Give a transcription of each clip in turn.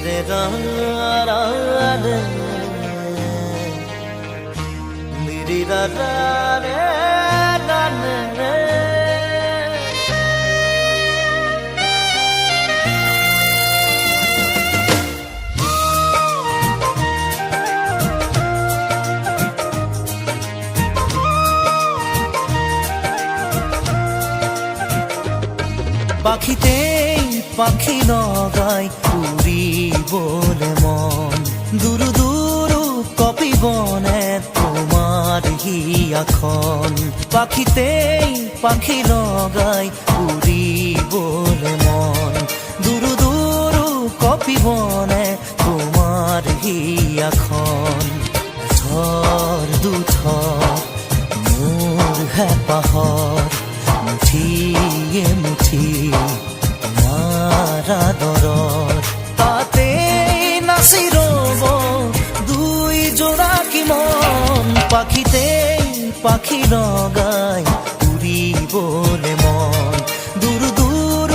রে রা রা রে নি রা রা রে রা রে পাখিতেই পাখি নগাই উড়ি বলে মন দুরু দুরু কপি বনে তোমার হিয়াখন পাখিতেই পাখি নগাই উড়ি বলে মন দুরু দুরু কপি বনে তোমার হিয়াখন থর দুথর মোর হেপাহর মুঠিয়ে মুঠি তোমার আদৰৰ তাতে নাচি ৰব দুই জোড়া কি মন পাখিতেই পাখি লগাই উৰিবলে মন দূৰ দূৰ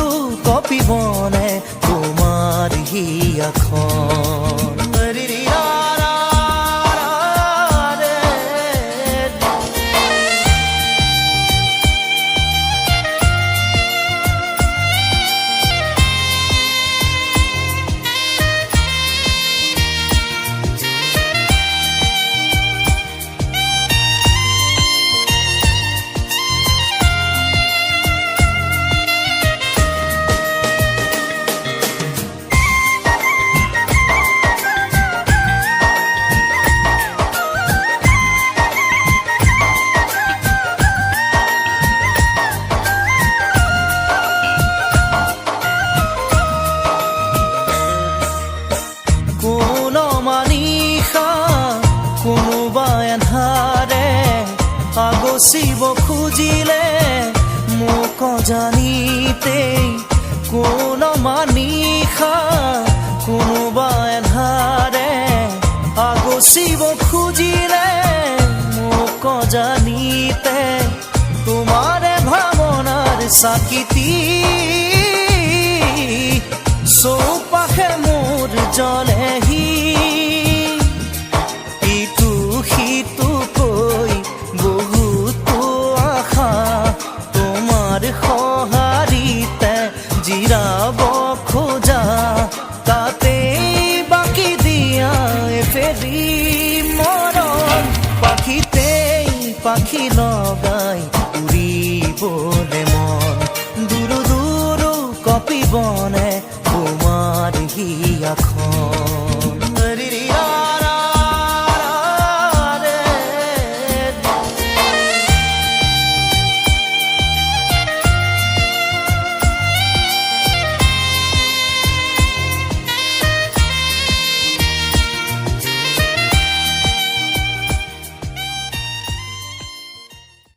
কপিবনে তোমাৰ হিয়াখন আগচিব খুজিলে মোক জানিতে কোন মানিষা কোনোবা এন্ধাৰে আগচিব খুজিলে মোক জানিতে তোমাৰে ভাৱনাৰ চাকিতি চৌপাশে মোৰ জ্বলেহি ইটো সিটো কৈ বহুতো আশা তোমাৰ সঁহাৰিতে জিৰাব খোজা তাতেই বাকি দিয়া এফেৰি মৰণ পাখিতেই পাখি লগাই উৰিবলে মন দূৰ দূৰ কপিবনে তোমাৰ হিয়াখন